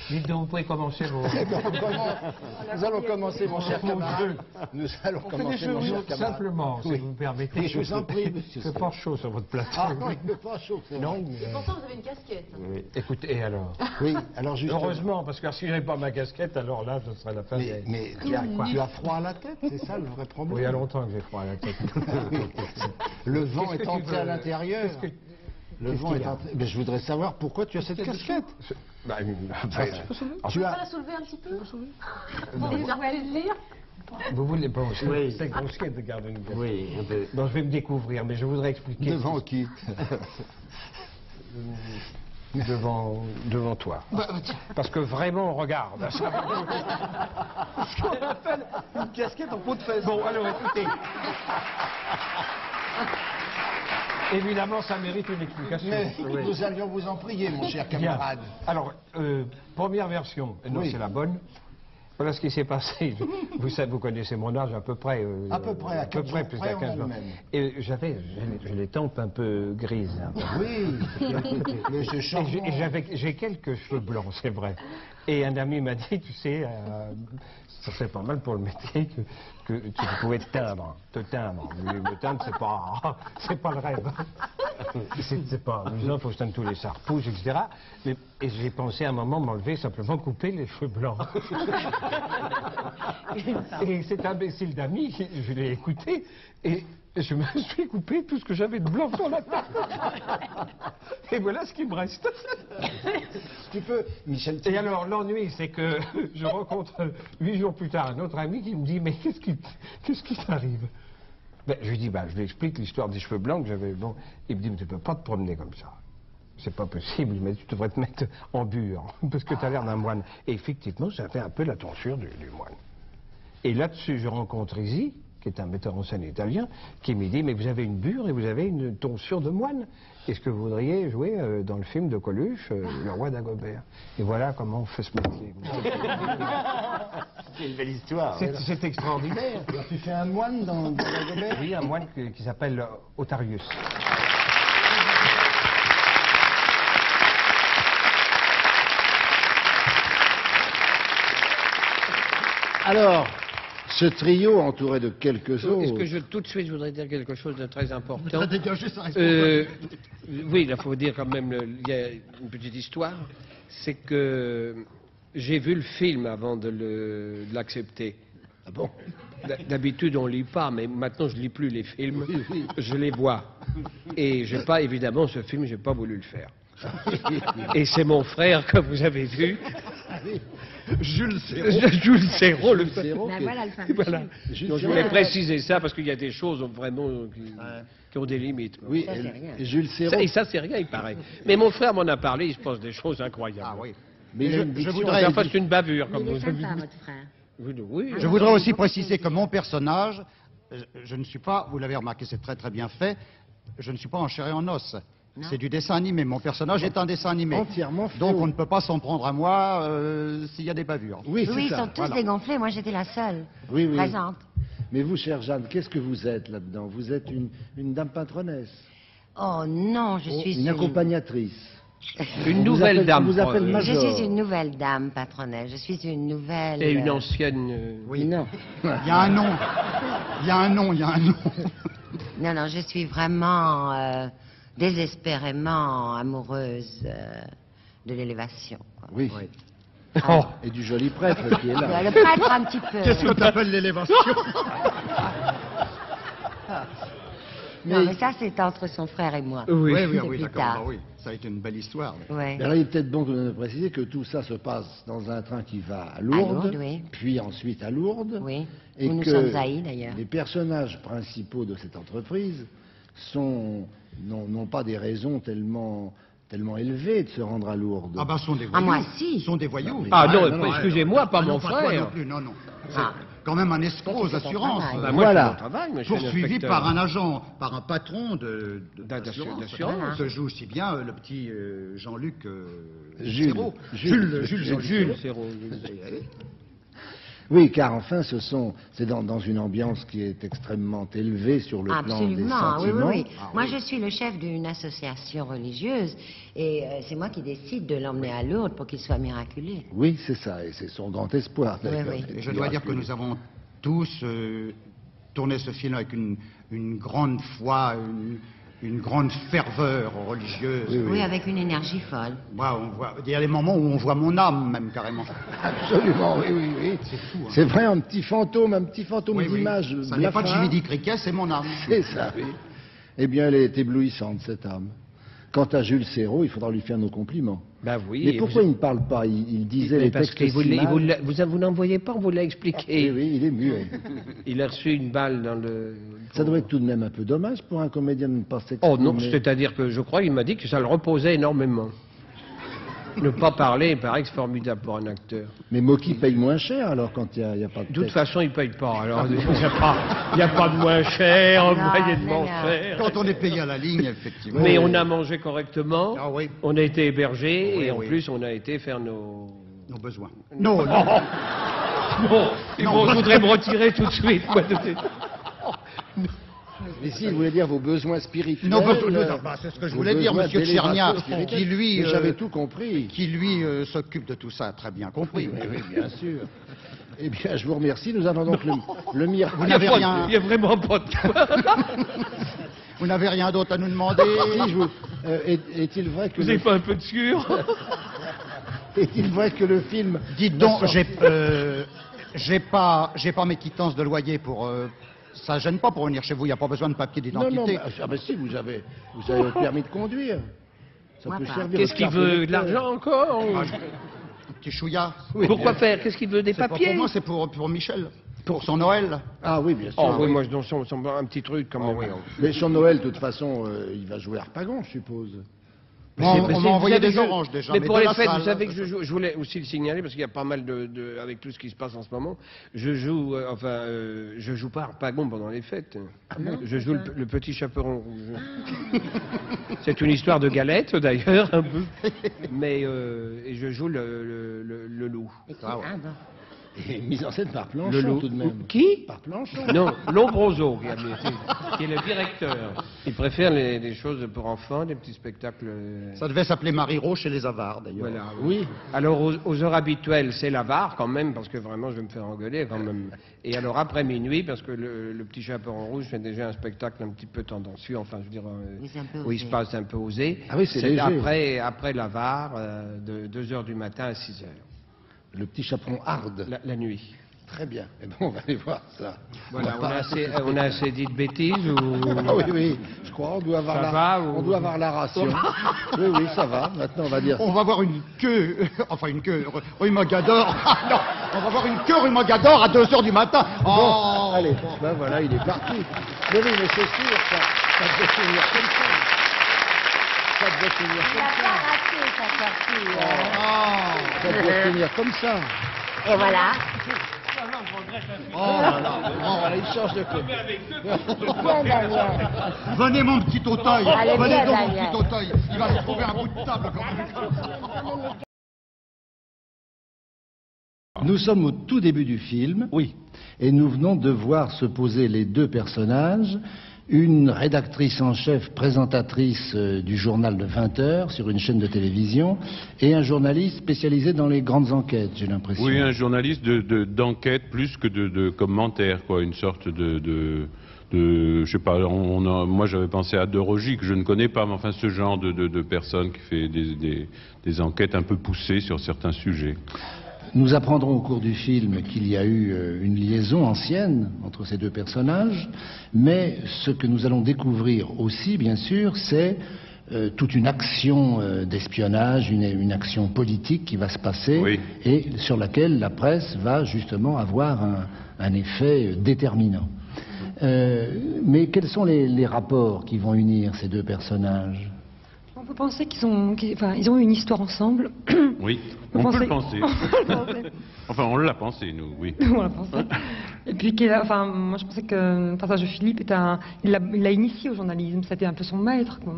Dites donc, vous pouvez commencer vos... Nous allons commencer, mon cher camarade. Nous allons commencer, mon cher camarade. Simplement, si vous me permettez. Oui, je vous en prie, monsieur. Il ne fait pas chaud sur votre plateau. Ah non, il ne fait pas chaud. Non. Et pourtant, vous avez une casquette. Oui. Écoutez, et alors? Oui, alors justement... Heureusement, parce que si je n'avais pas ma casquette, alors là, ce serait la fin. Mais tu as froid à la tête, c'est ça le vrai problème? Oui, il y a longtemps que j'ai froid à la tête. Le vent est entré à l'intérieur. Le vent est entré... Mais je voudrais savoir pourquoi tu as cette casquette. On peut pas la soulever un petit peu? Vous pouvez le lire? Vous voulez pas aussi? Oui. C'est grossier de garder une casquette. Oui, un peu. Bon, je vais me découvrir, mais je voudrais expliquer. Devant qui? Devant toi. Parce que vraiment, on regarde. Ce qu'on appelle une casquette en peau de fesse. Bon, alors écoutez. Évidemment, ça mérite une explication. Mais Oui. nous allions vous en prier, mon cher Bien. camarade. Alors, première version. Non, Oui. c'est la bonne. Voilà ce qui s'est passé. Vous savez, vous connaissez mon âge à peu près. À peu près, à 15 jours plus près, à 15 on a ans. le même. Et j'ai les tempes un peu grises. Hein. Oui, mais c'est Et charmant. j'ai quelques cheveux blancs, c'est vrai. Et un ami m'a dit, tu sais, ça serait pas mal pour le métier que tu pouvais te teindre. Mais me teindre, c'est pas le rêve. C'est pas amusant, il faut que je teigne tous les sarpouches, etc. Et j'ai pensé à un moment m'enlever, simplement couper les cheveux blancs. Et cet imbécile d'ami, je l'ai écouté, et je me suis coupé tout ce que j'avais de blanc sur la tête. Et voilà ce qui me reste. Tu peux, Michel. Et alors, l'ennui, c'est que je rencontre 8 jours plus tard un autre ami qui me dit, mais qu'est-ce qui t'arrive? Ben, je lui dis, je lui explique l'histoire des cheveux blancs que j'avais. Bon, il me dit, mais tu peux pas te promener comme ça. C'est pas possible, mais tu devrais te mettre en bure, parce que tu as l'air d'un moine. Et effectivement, ça fait un peu la tonsure du moine. Et là-dessus, je rencontre Izzy, qui est un metteur en scène italien, qui me dit, mais vous avez une bure et vous avez une tonsure de moine. Est-ce que vous voudriez jouer dans le film de Coluche, Le Roi d'Agobert? Et voilà comment on fait ce métier. C'est une belle histoire. C'est extraordinaire. Alors, tu fais un moine dans Agobert? Oui, un moine qui s'appelle Otarius. Alors, ce trio entouré de quelques autres... Est-ce que tout de suite, je voudrais dire quelque chose de très important. Dégager sa responsabilité. Oui, il faut dire quand même, il y a une petite histoire. C'est que j'ai vu le film avant de l'accepter. Ah bon? D'habitude, on lit pas, mais maintenant, je lis plus les films. Je les vois. Et j'ai pas, évidemment, ce film, j'ai pas voulu le faire. Et c'est mon frère que vous avez vu. Jules Serrault. Jules Serrault, le Serrault, Ben qui- voilà le fameux Voilà. film. Donc, je voulais préciser ça parce qu'il y a des choses vraiment qui ont des limites. Oui, Ça, c'est rien. et Jules Serrault. Et ça, c'est rien, il paraît. Mais mon frère m'en a parlé, il se passe des choses incroyables. Ah oui. Mais il a une Je diction- voudrais- Enfin, c'est une bavure, Mais comme il est vous avez sympa, vu. votre frère. Oui. Je voudrais aussi préciser que mon personnage, je ne suis pas, vous l'avez remarqué, c'est très très bien fait, je ne suis pas en chair et en os. Non. C'est du dessin animé. Mon personnage est un dessin animé. Entièrement faux. Donc on ne peut pas s'en prendre à moi s'il y a des bavures. Oui, c'est Oui, ils ça. sont tous voilà. dégonflés. Moi, j'étais la seule Oui, oui. présente. Mais vous, chère Jeanne, qu'est-ce que vous êtes là-dedans? Vous êtes une dame patronesse, Oh non, je suis une accompagnatrice. Une nouvelle dame. On vous appelle euh, Je Major. suis une nouvelle dame patronelle. Je suis une nouvelle... Et une ancienne. Oui. Non. Il y a un nom. Il y a un nom, il y a un nom. Non, je suis vraiment désespérément amoureuse de l'élévation. quoi. Oui. Oh. Et du joli prêtre qui est là. Le prêtre, un petit peu. Qu'est-ce que tu appelles l'élévation? Non, mais ça, c'est entre son frère et moi. Oui. C'est plus d'accord. tard. Bah oui, ça a été une belle histoire. Ouais. Alors, il est peut-être bon de préciser que tout ça se passe dans un train qui va à Lourdes, Lourdes, oui. puis ensuite à Lourdes. Oui. Et Où nous que sommes haïs, d'ailleurs. les personnages principaux de cette entreprise n'ont pas des raisons tellement élevées de se rendre à Lourdes. Ah bah, sont des voyous. Ah, moi, si. Sont des voyous. Ah non, non, excusez-moi, pas mon toi frère. non plus, non. C'est Ah. quand même un escroc aux Ça, c'est ton assurances. travail. Bah, moi, Voilà. je fais mon travail, mais je suis un Poursuivi inspecteur. par un agent, par un patron D'assurance. d'assurance. Se joue aussi bien le petit Jean-Luc Jules. Serrault. Jules. Jules Jules Serrault. Oui, car enfin, c'est dans une ambiance qui est extrêmement élevée sur le plan des Absolument, oui, sentiments. oui, oui. Moi, je suis le chef d'une association religieuse et c'est moi qui décide de l'emmener à Lourdes pour qu'il soit miraculé. Oui, c'est ça, et c'est son grand espoir. Oui, d'ailleurs, oui. d'être Et je dois dire que miraculé. nous avons tous tourné ce film avec une grande foi, une grande ferveur religieuse. Oui, Oui, avec une énergie folle. Il y a des moments où on voit mon âme, même, carrément. Absolument, oui, oui, oui. C'est fou, hein. C'est vrai, un petit fantôme Oui, oui. d'image. Ça n'est pas blafard. Jimmy Cricket, c'est mon âme. C'est ça, oui. Eh bien, elle est éblouissante, cette âme. Quant à Jules Serrault, il faudra lui faire nos compliments. Ben oui. Mais et pourquoi vous- il ne parle pas? Il disait Mais les parce textes qu'il si mal. vous n'en voyez pas, on vous l'a expliqué. Oui, oui, il est muet. Il a reçu une balle dans le... Ça doit être tout de même un peu dommage pour un comédien de ne pas s'exprimer. Oh non, c'est-à-dire que je crois, il m'a dit que ça le reposait énormément. Ne pas parler, il paraît que c'est formidable pour un acteur. Mais Mocky paye moins cher alors quand il n'y a pas de De toute texte. façon, il ne paye pas. Alors, il n'y a pas de moins cher, Non, moyennement mais non. cher. Quand on est payé à la ligne, effectivement. Mais on a mangé correctement, Ah oui. on a été hébergés Oui, et en oui. plus, on a été faire nos... Nos besoins. Non, non. Bon, je voudrais me retirer tout de suite. Moi, Mais si, il voulait dire vos besoins spirituels. Non, c'est ce que je vos voulais dire, besoins monsieur Tchernia, d'élévation spirituelle. qui lui, Mais j'avais tout compris. qui lui s'occupe de tout ça, a très bien compris. Oui, oui, bien sûr. Eh bien, je vous remercie. Nous avons donc le miracle. Vous n'avez rien. Il n'y a vraiment pas de quoi. Vous n'avez rien d'autre à nous demander. Est-il vrai que Vous n'avez pas un peu de sueur? est-il vrai que le film Dites donc, j'ai pas mes quittances de loyer pour. Ça gêne pas pour venir chez vous. Il n'y a pas besoin de papier Non, non, d'identité. mais si, vous avez le permis de conduire. Ça Moi peut pas. servir. Qu'est-ce de qu'il carte veut? De électeur. l'argent encore? Un petit chouïa. Pourquoi faire? Qu'est-ce qu'il veut? Des C'est pas pour papiers? moi, c'est pour Michel. Pour son Noël. Ah oui, bien sûr. Oh oui, moi je donne un petit truc quand même. Mais son Noël, de toute façon, il va jouer Harpagon, je suppose. On Mais m'a envoyé vous savez, des oranges déjà. Mais pour de les la fêtes, salle. vous savez que je voulais aussi le signaler parce qu'il y a pas mal avec tout ce qui se passe en ce moment. Je joue, je joue pas Harpagon pendant les fêtes. Je joue le petit chaperon rouge. C'est une histoire de galette d'ailleurs un peu, mais et je joue le loup. Ah, bon. Et mise en scène par Le Planchon, loup. tout de même. Qui? Par Planchon. Non, Lombroso, qui est le directeur. Il préfère les choses pour enfants, des petits spectacles. Ça devait s'appeler Mariro chez les Avares, d'ailleurs. Voilà. Oui. Alors aux heures habituelles, c'est l'avare quand même, parce que vraiment je vais me faire engueuler quand même. Et alors après minuit, parce que le petit chaperon rouge fait déjà un spectacle un petit peu tendancieux, enfin je veux dire, Oui, c'est un peu où il osé. se passe un peu osé. Ah oui, c'est léger. après l'avare, de 2h du matin à 6h, Le petit chaperon hard. la nuit. Très bien. Eh ben, on va aller voir ça. Voilà, on a assez dit de bêtises ou... Ah oui, oui, je crois, on doit avoir, Ça la, va, ou- on doit avoir la ration. Oui, oui, ça va. Maintenant, on va dire. On va voir une queue, enfin une queue, rue Mogador. Ah non, on va voir une queue rue Mogador à 2h du matin. Oh, Allez, ben voilà, il est parti. Mais oui, mais c'est sûr, ça devait finir comme ça. Ça devait finir Il comme n'a ça. pas raté sa sortie. Ça devait finir comme ça. Et voilà. Voilà, il change de côté. Bien, Daniel. venez mon petit auteuil, Allez, venez bien, donc mon Daniel. petit auteuil. Il va se trouver un bout de table comme Nous sommes au tout début du film. Oui. Et nous venons de voir se poser les deux personnages. Une rédactrice en chef, présentatrice du journal de 20 heures sur une chaîne de télévision, et un journaliste spécialisé dans les grandes enquêtes, j'ai l'impression. Oui, un journaliste d'enquête plus que de commentaire, quoi, une sorte je sais pas, moi j'avais pensé à De Rogy, que je ne connais pas, mais enfin ce genre de personne qui fait des enquêtes un peu poussées sur certains sujets. Nous apprendrons au cours du film qu'il y a eu une liaison ancienne entre ces deux personnages, mais ce que nous allons découvrir aussi, bien sûr, c'est toute une action d'espionnage, une action politique qui va se passer, Oui. et sur laquelle la presse va justement avoir un effet déterminant. Mais quels sont les rapports qui vont unir ces deux personnages ? On peut penser ils ont eu une histoire ensemble. Oui, Vous on peut pensez- le penser. Enfin, on l'a pensé, nous, oui. On l'a pensé. Et puis, moi je pensais que le personnage de Philippe il l'a initié au journalisme, c'était un peu son maître, quoi.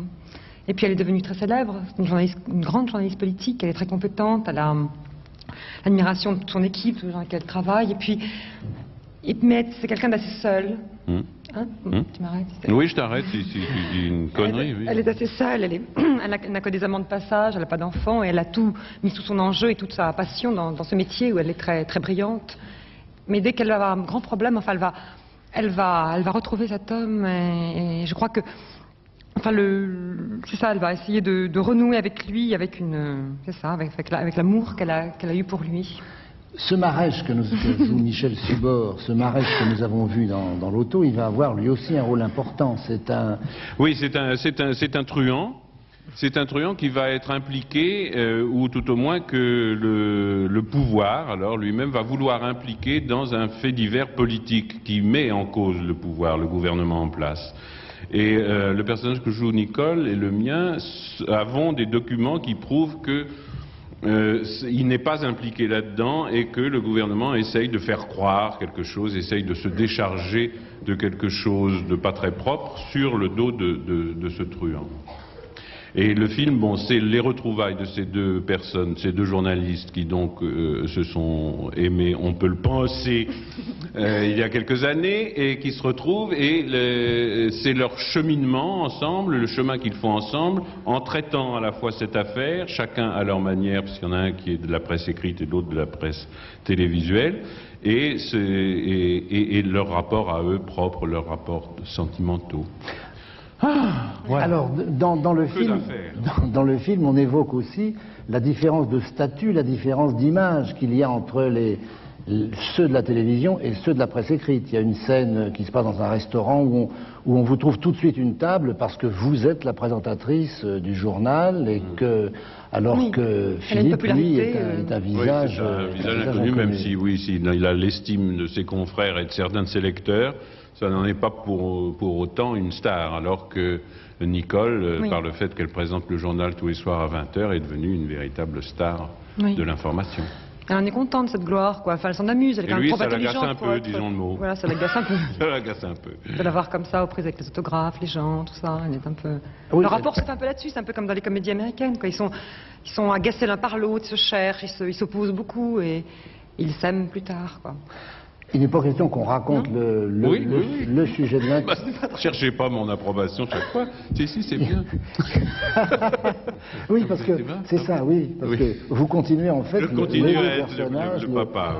Et puis elle est devenue très célèbre, c'est une grande journaliste politique, elle est très compétente, elle a l'admiration de son équipe, tous les gens avec qui elle travaille. Et puis, mais c'est quelqu'un d'assez seul. Hein? Tu m'arrêtes? Oui, je t'arrête si tu dis une connerie. Elle est assez seule, elle n'a que des amants de passage, elle n'a pas d'enfant, et elle a tout mis sous son enjeu et toute sa passion dans ce métier où elle est très, très brillante. Mais dès qu'elle va avoir un grand problème, enfin, elle va retrouver cet homme, et je crois que, enfin, c'est ça, elle va essayer de renouer avec lui, avec l'amour qu'elle a eu pour lui. Ce Marèche que joue Michel Subor, ce Marèche que nous avons vu dans l'auto, il va avoir lui aussi un rôle important. Oui, c'est un truand. C'est un truand qui va être impliqué, ou tout au moins que le pouvoir, alors lui-même, va vouloir impliquer dans un fait divers politique qui met en cause le pouvoir, le gouvernement en place. Et le personnage que joue Nicole et le mien avons des documents qui prouvent que il n'est pas impliqué là-dedans et que le gouvernement essaye de faire croire quelque chose, essaye de se décharger de quelque chose de pas très propre sur le dos de ce truand. Et le film, bon, c'est les retrouvailles de ces deux personnes, ces deux journalistes qui donc se sont aimés, on peut le penser, il y a quelques années, et qui se retrouvent, et c'est leur cheminement ensemble, le chemin qu'ils font ensemble, en traitant à la fois cette affaire, chacun à leur manière, parce qu'il y en a un qui est de la presse écrite et l'autre de la presse télévisuelle, et leur rapport à eux propres, leur rapport sentimentaux. Voilà. Alors, dans le film, on évoque aussi la différence de statut, la différence d'image qu'il y a entre ceux de la télévision et ceux de la presse écrite. Il y a une scène qui se passe dans un restaurant où on vous trouve tout de suite une table parce que vous êtes la présentatrice du journal et que, alors que Philippe, lui, est un visage, inconnu, même si, il a l'estime de ses confrères et de certains de ses lecteurs. Ça n'en est pas pour autant une star, alors que Nicole, par le fait qu'elle présente le journal tous les soirs à 20h, est devenue une véritable star de l'information. Elle en est contente de cette gloire, quoi. Enfin, elle s'en amuse, elle est quand même trop intelligente. Ça l'agace un peu, disons le mot. Voilà, ça l'agace un peu. Ça l'agace un peu. De la voir comme ça, aux prises avec les autographes, les gens, tout ça, elle est un peu... Le rapport se fait un peu là-dessus, c'est un peu comme dans les comédies américaines, quoi. Ils sont agacés l'un par l'autre, se cherchent, ils s'opposent beaucoup et ils s'aiment plus tard, quoi. Il n'est pas question qu'on raconte le sujet de l'intrigue. Cherchez pas mon approbation chaque fois. Si, c'est bien. Oui, parce que c'est ça, parce que vous continuez en fait le personnage,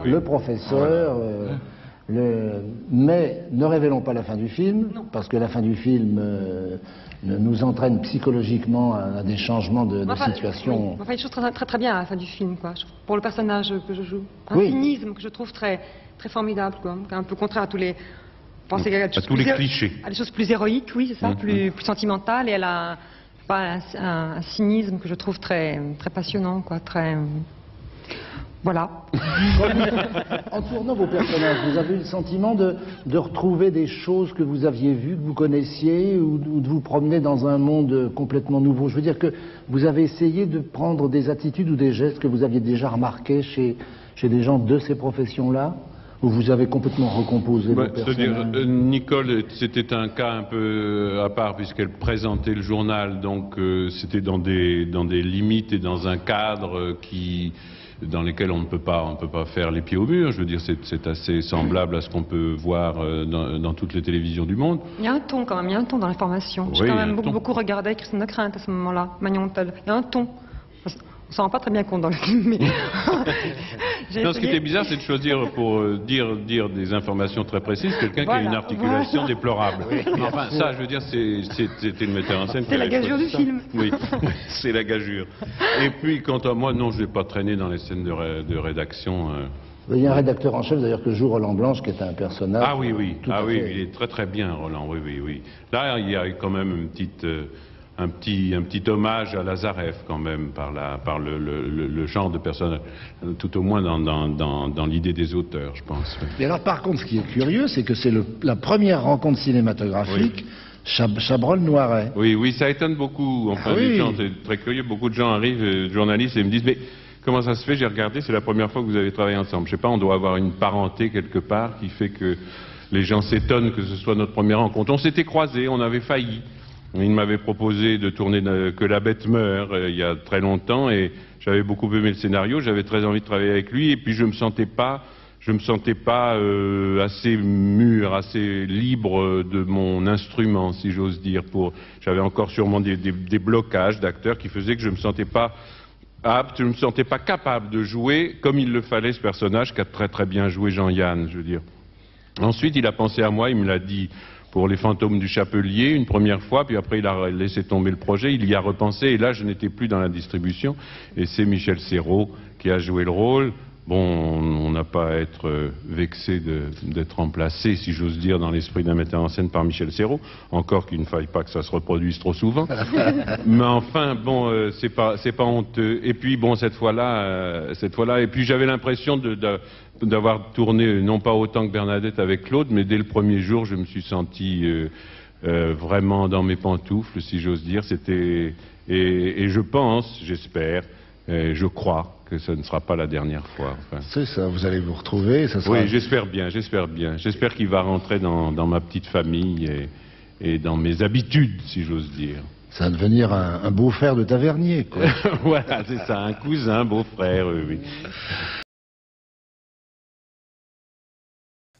le professeur, mais ne révélons pas la fin du film, parce que la fin du film nous entraîne psychologiquement à des changements de situation. Enfin, il chose très bien à la fin du film, quoi. Pour le personnage que je joue. Un cynisme que je trouve très formidable, quoi. Un peu contraire à tous les... tous les clichés. À des choses plus héroïques, oui, c'est ça, plus sentimentales, et elle a un cynisme que je trouve très passionnant, quoi, très... Voilà. En tournant vos personnages, vous avez eu le sentiment de retrouver des choses que vous aviez vues, que vous connaissiez, ou de vous promener dans un monde complètement nouveau? Je veux dire que vous avez essayé de prendre des attitudes ou des gestes que vous aviez déjà remarqués chez des gens de ces professions-là? Ou vous avez complètement recomposé vos personnages? C'est-à-dire, Nicole, c'était un cas un peu à part puisqu'elle présentait le journal, donc c'était dans des limites et dans un cadre dans lesquels on ne peut pas faire les pieds au mur. Je veux dire, c'est assez semblable à ce qu'on peut voir dans toutes les télévisions du monde. Il y a un ton quand même, il y a un ton dans l'information. J'ai quand même beaucoup regardé Christine de Crainte à ce moment-là, Magnantel. Il y a un ton. On s'en rend pas très bien compte dans le film, mais... Non, ce qui était bizarre, c'est de choisir pour dire des informations très précises quelqu'un qui a une articulation déplorable. Enfin, ça, je veux dire, c'était le metteur en scène. C'est la gageure du film. Oui, c'est la gageure. Et puis, quant à moi, non, je n'ai pas traîné dans les scènes de rédaction. Il y a un rédacteur en chef, d'ailleurs, que joue Roland Blanche, qui est un personnage... Ah oui, il est très très bien, Roland, oui. Là, il y a quand même une petite... un petit hommage à Lazarev quand même par le genre de personnage, tout au moins dans l'idée des auteurs, je pense. Et alors par contre, ce qui est curieux, c'est que c'est la première rencontre cinématographique Chabrol-Noiret. Oui, ça étonne beaucoup. Enfin, les gens, c'est très curieux. Beaucoup de gens arrivent, journalistes, et me disent, mais comment ça se fait? J'ai regardé, c'est la première fois que vous avez travaillé ensemble. Je sais pas, on doit avoir une parenté quelque part qui fait que les gens s'étonnent que ce soit notre première rencontre. On s'était croisés, on avait failli. Il m'avait proposé de tourner Que la bête meurt il y a très longtemps et j'avais beaucoup aimé le scénario, j'avais très envie de travailler avec lui et puis je me sentais pas assez mûr, assez libre de mon instrument, si j'ose dire. J'avais encore sûrement des blocages d'acteurs qui faisaient que je me sentais pas apte, je me sentais pas capable de jouer comme il le fallait ce personnage qu'a très très bien joué Jean-Yann, je veux dire. Ensuite, il a pensé à moi, il me l'a dit pour Les Fantômes du Chapelier une première fois, puis après il a laissé tomber le projet, il y a repensé et là je n'étais plus dans la distribution et c'est Michel Serrault qui a joué le rôle. Bon, on n'a pas à être vexé d'être remplacé, si j'ose dire, dans l'esprit d'un metteur en scène par Michel Serrault, encore qu'il ne faille pas que ça se reproduise trop souvent. Mais enfin, bon, c'est pas honteux. Et puis, bon, cette fois-là, et puis j'avais l'impression d'avoir tourné, non pas autant que Bernadette avec Claude, mais dès le premier jour, je me suis senti vraiment dans mes pantoufles, si j'ose dire. Et je pense, j'espère, je crois que ce ne sera pas la dernière fois. Enfin. C'est ça, vous allez vous retrouver. Ça sera... Oui, j'espère bien. J'espère qu'il va rentrer dans ma petite famille et dans mes habitudes, si j'ose dire. Ça va devenir un beau-frère de tavernier, quoi. Voilà, c'est ça, un cousin, beau-frère, oui.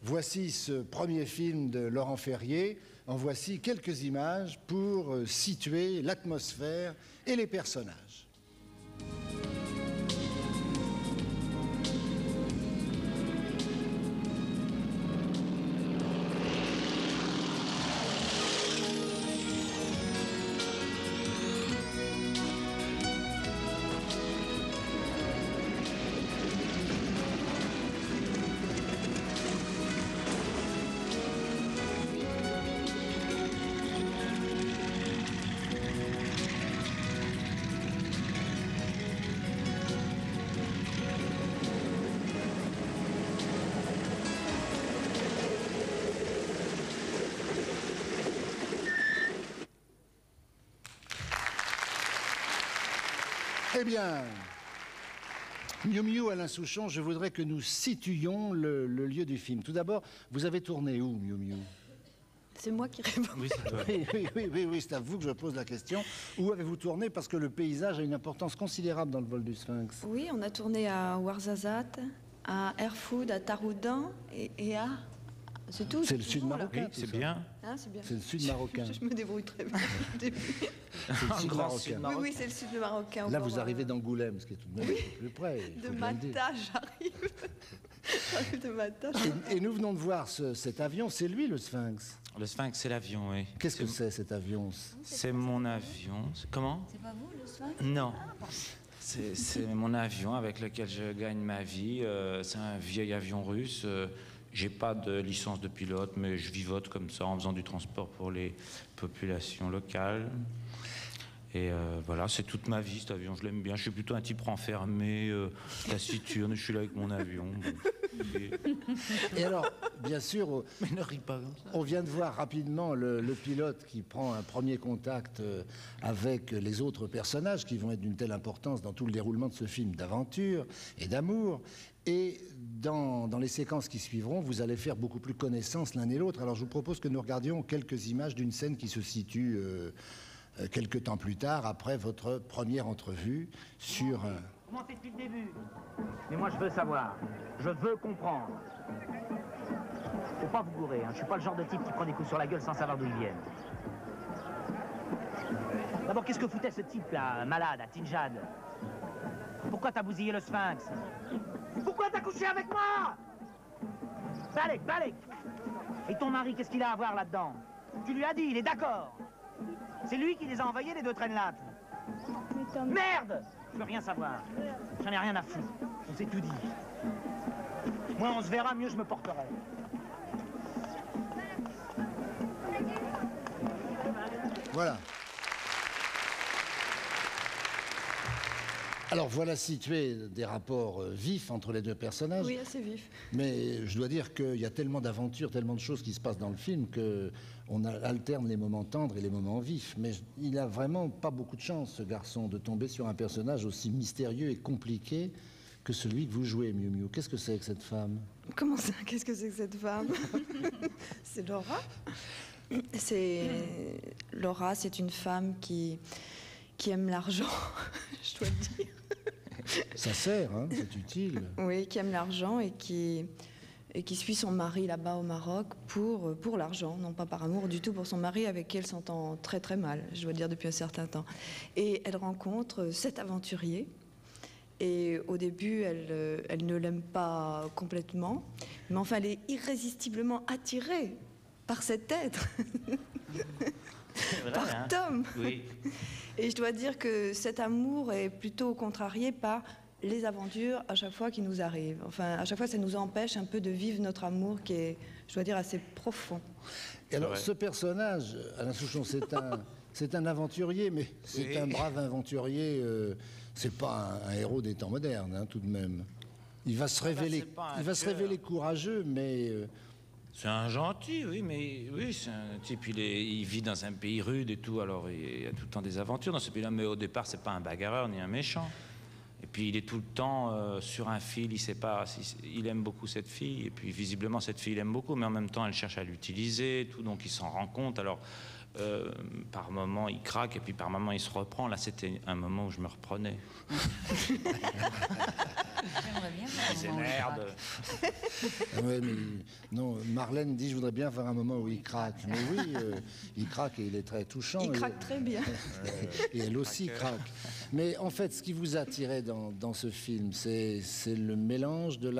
Voici ce premier film de Laurent Ferrier. En voici quelques images pour situer l'atmosphère et les personnages. Eh bien, Miu Miu, Alain Souchon, je voudrais que nous situions le lieu du film. Tout d'abord, vous avez tourné où, Miu Miu? C'est moi qui réponds. Oui, c'est à vous que je pose la question. Où avez-vous tourné? Parce que le paysage a une importance considérable dans le vol du Sphinx. Oui, on a tourné à Ouarzazate, à Erfoud, à Taroudan et à... C'est tout. C'est le sud marocain. Oui, c'est bien. Ah, c'est bien. C'est le sud marocain. Je me débrouille très bien au début. C'est le sud marocain. Oui, c'est le sud marocain. Là, vous arrivez d'Angoulême, ce qui est tout de même plus près. De Mata, j'arrive. J'arrive de Mata. Et nous venons de voir cet avion. C'est lui, le Sphinx? Le Sphinx, c'est l'avion, oui. Qu'est-ce que c'est, cet avion? C'est mon avion. Comment? C'est pas vous, le Sphinx? Non. C'est mon avion avec lequel je gagne ma vie. C'est un vieil avion russe. J'ai pas de licence de pilote, mais je vivote comme ça en faisant du transport pour les populations locales. Et voilà, c'est toute ma vie, cet avion, je l'aime bien. Je suis plutôt un type renfermé, taciturne, je suis là avec mon avion. Et alors, bien sûr, mais ne ris pas comme ça. On vient de voir rapidement le pilote qui prend un premier contact avec les autres personnages qui vont être d'une telle importance dans tout le déroulement de ce film d'aventure et d'amour. Et dans les séquences qui suivront, vous allez faire beaucoup plus connaissance l'un et l'autre. Alors je vous propose que nous regardions quelques images d'une scène qui se situe quelques temps plus tard, après votre première entrevue sur... Comment c'est depuis le début? Mais moi je veux savoir, je veux comprendre. Faut pas vous gourer, hein. Je suis pas le genre de type qui prend des coups sur la gueule sans savoir d'où ils viennent. D'abord, qu'est-ce que foutait ce type-là, malade, à Tinjad? Pourquoi t'as bousillé le Sphinx? Pourquoi t'as couché avec moi? Balek. Et ton mari, qu'est-ce qu'il a à voir là-dedans? Tu lui as dit, il est d'accord. C'est lui qui les a envoyés, les deux traînelattes. Merde! Je veux rien savoir. J'en ai rien à foutre. On s'est tout dit. Moi, on se verra, mieux je me porterai. Voilà. Alors voilà situé des rapports vifs entre les deux personnages. Oui, assez vifs. Mais je dois dire qu'il y a tellement d'aventures, tellement de choses qui se passent dans le film qu'on alterne les moments tendres et les moments vifs. Mais il n'a vraiment pas beaucoup de chance, ce garçon, de tomber sur un personnage aussi mystérieux et compliqué que celui que vous jouez, Miu Miu. Qu'est-ce que c'est que cette femme? Comment ça? Qu'est-ce que c'est que cette femme? C'est Laura. Laura, c'est une femme qui aime l'argent, je dois le dire. Ça sert, hein, c'est utile. Oui, qui aime l'argent et qui suit son mari là-bas au Maroc pour l'argent, non pas par amour du tout pour son mari, avec qui elle s'entend très très mal, je dois dire, depuis un certain temps. Et elle rencontre cet aventurier. Et au début, elle ne l'aime pas complètement, mais enfin, elle est irrésistiblement attirée par cet être, Vrai, par hein. Tom. Oui. Et je dois dire que cet amour est plutôt contrarié par les aventures à chaque fois qui nous arrivent. Enfin, à chaque fois, ça nous empêche un peu de vivre notre amour qui est, je dois dire, assez profond. Et alors, ce personnage, Alain Souchon, c'est un aventurier, mais c'est un brave aventurier. C'est pas un héros des temps modernes, hein, tout de même. Il va se révéler courageux, mais... C'est un gentil, oui, mais oui, c'est un type, il vit dans un pays rude et tout, alors il y a tout le temps des aventures dans ce pays-là, mais au départ, c'est pas un bagarreur ni un méchant. Et puis il est tout le temps sur un fil, il sait pas, il aime beaucoup cette fille, et puis visiblement cette fille il aime beaucoup, mais en même temps elle cherche à l'utiliser, et tout, donc il s'en rend compte. Alors par moment il craque, et puis par moment il se reprend. Là c'était un moment où je me reprenais. J'aimerais bien faire C'est un moment où je merde. Ouais, mais non, Marlène dit, je voudrais bien faire un moment où il craque. Mais oui, il craque et il est très touchant. Il craque très bien. Et elle aussi craque. Mais en fait, ce qui vous a attiré dans ce film, c'est le mélange de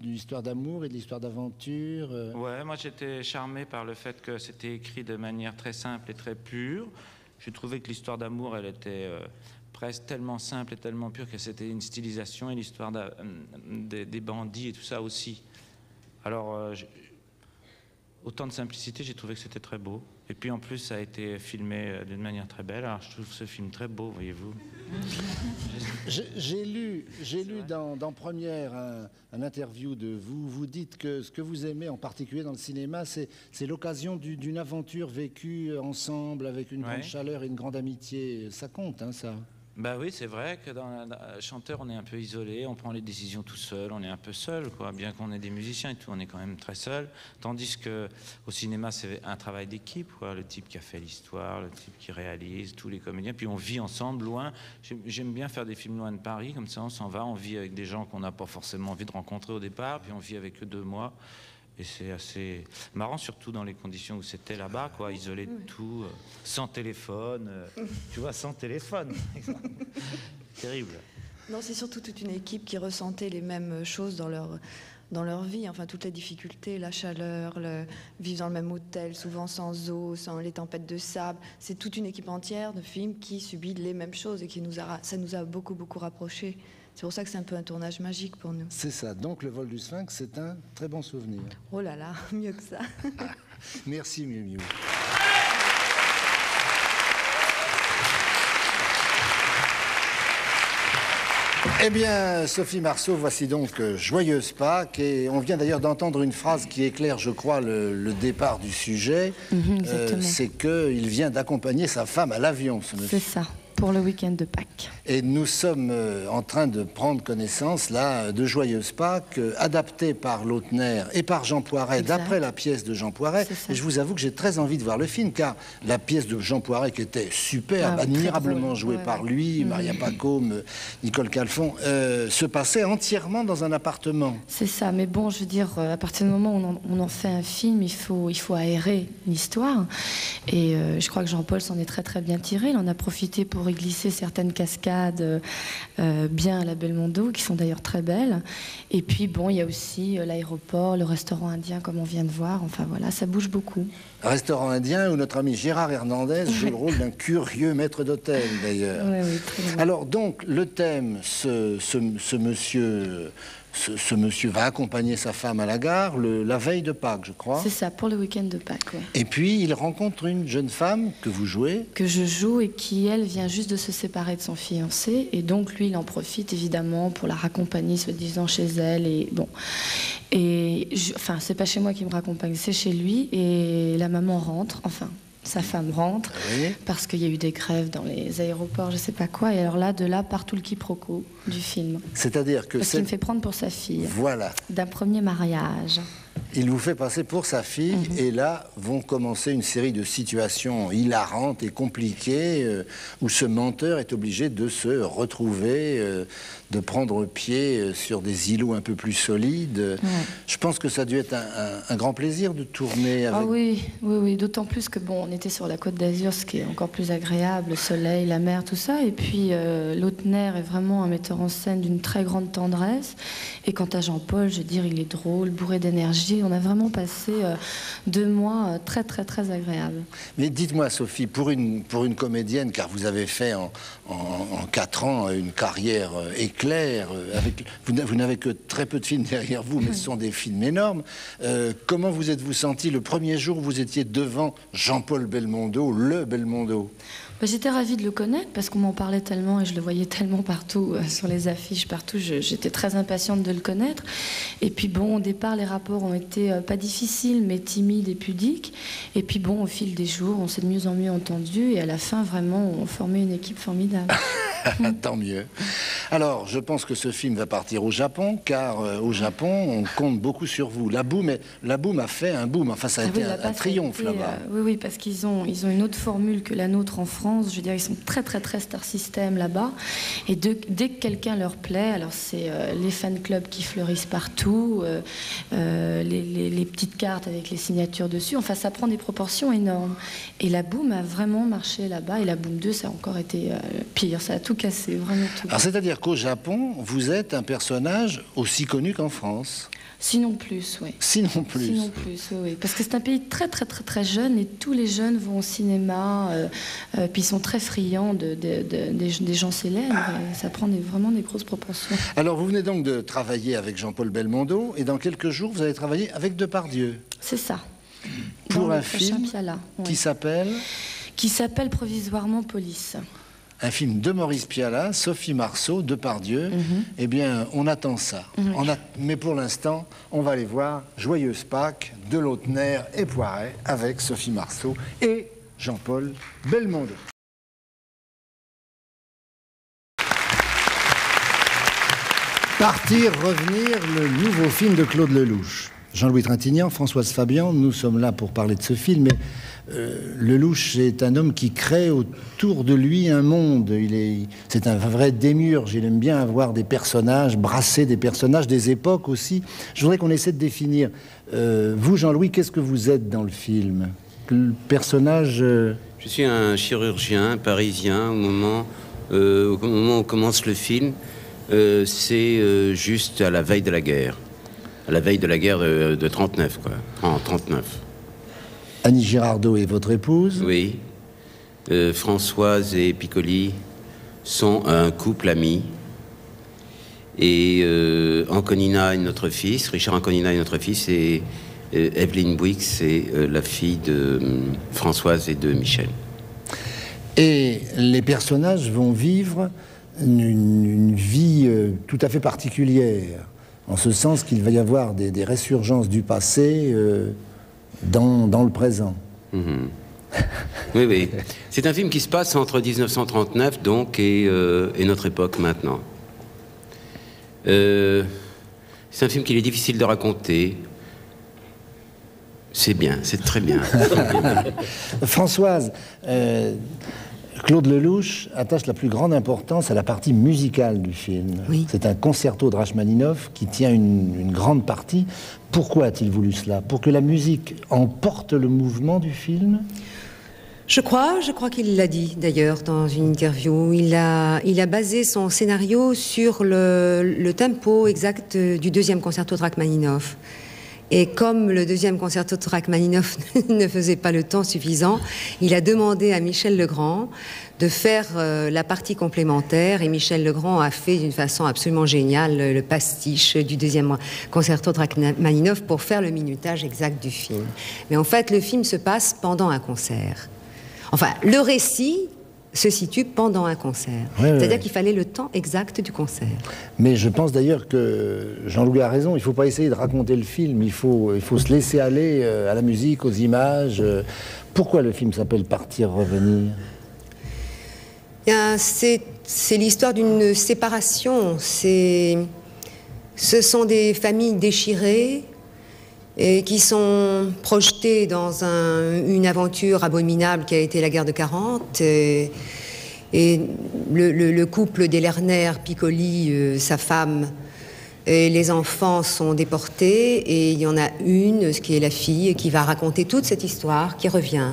l'histoire d'amour et de l'histoire d'aventure. Ouais, moi j'étais charmé par le fait que c'était écrit de manière très simple et très pure. J'ai trouvé que l'histoire d'amour, elle était presque tellement simple et tellement pure que c'était une stylisation, et l'histoire des bandits et tout ça aussi. Alors, autant de simplicité, j'ai trouvé que c'était très beau. Et puis en plus, ça a été filmé d'une manière très belle. Alors je trouve ce film très beau, voyez-vous. J'ai lu dans Première un interview de vous. Vous dites que ce que vous aimez en particulier dans le cinéma, c'est l'occasion d'une aventure vécue ensemble avec une grande chaleur et une grande amitié. Ça compte, hein, ça? Bah oui, c'est vrai que dans chanteur, on est un peu isolé, on prend les décisions tout seul, on est un peu seul, quoi. Bien qu'on ait des musiciens et tout, on est quand même très seul. Tandis que au cinéma, c'est un travail d'équipe, quoi. Le type qui a fait l'histoire, le type qui réalise, tous les comédiens, puis on vit ensemble, loin. J'aime bien faire des films loin de Paris, comme ça on s'en va, on vit avec des gens qu'on n'a pas forcément envie de rencontrer au départ, puis on vit avec eux 2 mois. Et c'est assez marrant, surtout dans les conditions où c'était là-bas, quoi, isolé de tout, sans téléphone, tu vois, sans téléphone. Terrible. Non, c'est surtout toute une équipe qui ressentait les mêmes choses dans leur vie, enfin toutes les difficultés, la chaleur, vivre dans le même hôtel, souvent sans eau, sans les tempêtes de sable. C'est toute une équipe entière de films qui subit les mêmes choses et ça nous a beaucoup, beaucoup rapprochés. C'est pour ça que c'est un peu un tournage magique pour nous. C'est ça. Donc le vol du Sphinx, c'est un très bon souvenir. Oh là là, mieux que ça. Merci Miu Miu. Eh bien, Sophie Marceau, voici donc Joyeuse Pâques. Et on vient d'ailleurs d'entendre une phrase qui éclaire, je crois, le départ du sujet. C'est qu'il vient d'accompagner sa femme à l'avion, ce monsieur. C'est ça, pour le week-end de Pâques. Et nous sommes en train de prendre connaissance, là, de Joyeuse Pâques, adaptée par Lautner et par Jean Poiret, d'après la pièce de Jean Poiret. Et je vous avoue que j'ai très envie de voir le film, car la pièce de Jean Poiret, qui était superbe, admirablement jouée par lui, Maria Pacôme, Nicole Calfon, se passait entièrement dans un appartement. C'est ça, mais bon, je veux dire, à partir du moment où on en fait un film, il faut aérer l'histoire. Et je crois que Jean-Paul s'en est très très bien tiré. Il en a profité pour y glisser certaines cascades bien à la Belmondo, qui sont d'ailleurs très belles. Et puis bon, il y a aussi l'aéroport, le restaurant indien, comme on vient de voir. Enfin voilà, ça bouge beaucoup. Restaurant indien où notre ami Gérard Hernandez joue le rôle d'un curieux maître d'hôtel, d'ailleurs. Oui, oui, très bien. Alors donc, le thème, ce monsieur va accompagner sa femme à la gare la veille de Pâques, je crois. C'est ça, pour le week-end de Pâques, oui. Et puis, il rencontre une jeune femme que vous jouez. Que je joue et qui, elle, vient juste de se séparer de son fiancé. Et donc, lui, il en profite, évidemment, pour la raccompagner, soi-disant, chez elle. Et bon... Et enfin, c'est pas chez moi qui me raccompagne, c'est chez lui. Et la maman rentre, enfin, sa femme rentre, parce qu'il y a eu des grèves dans les aéroports, je sais pas quoi. Et alors là, de là part tout le quiproquo du film. C'est-à-dire que parce qu'il me fait prendre pour sa fille. Voilà. D'un premier mariage. Il vous fait passer pour sa fille, et là vont commencer une série de situations hilarantes et compliquées où ce menteur est obligé de se retrouver, de prendre pied sur des îlots un peu plus solides. Je pense que ça a dû être un grand plaisir de tourner avec... Ah oui, d'autant plus que bon, on était sur la Côte d'Azur, ce qui est encore plus agréable, le soleil, la mer, tout ça. Et puis Lautner est vraiment un metteur en scène d'une très grande tendresse. Et quant à Jean-Paul, je veux dire, il est drôle, bourré d'énergie. On a vraiment passé 2 mois très, très, très agréables. Mais dites-moi, Sophie, pour une comédienne, car vous avez fait en 4 ans une carrière éclair, vous n'avez que très peu de films derrière vous, mais ce sont des films énormes. Comment vous êtes-vous senti le premier jour où vous étiez devant Jean-Paul Belmondo, le Belmondo? J'étais ravie de le connaître parce qu'on m'en parlait tellement et je le voyais tellement partout, sur les affiches, partout. J'étais très impatiente de le connaître. Et puis bon, au départ, les rapports ont été pas difficiles, mais timides et pudiques. Et puis bon, au fil des jours, on s'est de mieux en mieux entendu. Et à la fin, vraiment, on formait une équipe formidable. Tant mieux. Alors, je pense que ce film va partir au Japon, car au Japon, on compte beaucoup sur vous. La Boum a fait un boom. Enfin, ça a été un triomphe là-bas. Oui, parce qu'ils ont une autre formule que la nôtre en France. Je veux dire, ils sont très, très, très star system là-bas. Et dès que quelqu'un leur plaît, alors c'est les fan clubs qui fleurissent partout, les petites cartes avec les signatures dessus. Enfin, ça prend des proportions énormes. Et la Boum a vraiment marché là-bas. Et la Boum 2, ça a encore été pire. Ça a tout cassé, vraiment tout. Alors, c'est-à-dire qu'au Japon, vous êtes un personnage aussi connu qu'en France? Sinon plus, oui. Sinon plus. Sinon plus, oui. Parce que c'est un pays très, très, très, très jeune et tous les jeunes vont au cinéma, puis ils sont très friands des gens célèbres. Ça prend vraiment des grosses proportions. Alors, vous venez donc de travailler avec Jean-Paul Belmondo et dans quelques jours, vous allez travailler avec Depardieu. C'est ça. Pour un film qui s'appelle? Qui s'appelle provisoirement Police. Un film de Maurice Pialat, Sophie Marceau, Depardieu. Eh bien, on attend ça. Mais pour l'instant, on va aller voir Joyeuse Pâques de Lautner et Poiret avec Sophie Marceau et Jean-Paul Belmondo. Partir, revenir, le nouveau film de Claude Lelouch. Jean-Louis Trintignant, Françoise Fabian, nous sommes là pour parler de ce film, mais Lelouch est un homme qui crée autour de lui un monde. C'est un vrai démiurge. Il aime bien avoir des personnages, brasser des personnages, des époques aussi. Je voudrais qu'on essaie de définir. Vous, Jean-Louis, qu'est-ce que vous êtes dans le film? Le personnage... Je suis un chirurgien parisien au moment où commence le film. C'est juste à la veille de la guerre. À la veille de la guerre de 39, quoi. En 39. Annie Girardot est votre épouse? Oui. Françoise et Piccoli sont un couple ami. Et Anconina est notre fils, Richard Anconina est notre fils, et Evelyne Bouix est la fille de Françoise et de Michel. Et les personnages vont vivre une vie tout à fait particulière, en ce sens qu'il va y avoir des résurgences du passé dans le présent. Oui. C'est un film qui se passe entre 1939, donc, et notre époque maintenant. C'est un film qu'il est difficile de raconter. C'est bien, c'est très bien. Françoise, Claude Lelouch attache la plus grande importance à la partie musicale du film. Oui. C'est un concerto de Rachmaninov qui tient une grande partie. Pourquoi a-t-il voulu cela? Pour que la musique emporte le mouvement du film? Je crois qu'il l'a dit d'ailleurs dans une interview. Il a basé son scénario sur le tempo exact du deuxième concerto de Rachmaninov. Et comme le deuxième concerto de Rachmaninov ne faisait pas le temps suffisant, il a demandé à Michel Legrand de faire la partie complémentaire. Et Michel Legrand a fait d'une façon absolument géniale le pastiche du deuxième concerto de Rachmaninov pour faire le minutage exact du film. Mais en fait, le film se passe pendant un concert. Enfin, le récit se situe pendant un concert. C'est-à-dire qu'il fallait le temps exact du concert. Mais je pense d'ailleurs que Jean-Louis a raison, il ne faut pas essayer de raconter le film, il faut se laisser aller à la musique, aux images. Pourquoi le film s'appelle Partir, revenir? C'est l'histoire d'une séparation. Ce sont des familles déchirées et qui sont projetés dans une aventure abominable qui a été la guerre de 40. Et le couple des Lerner, Piccoli, sa femme, et les enfants sont déportés, et il y en a une, ce qui est la fille, qui va raconter toute cette histoire, qui revient.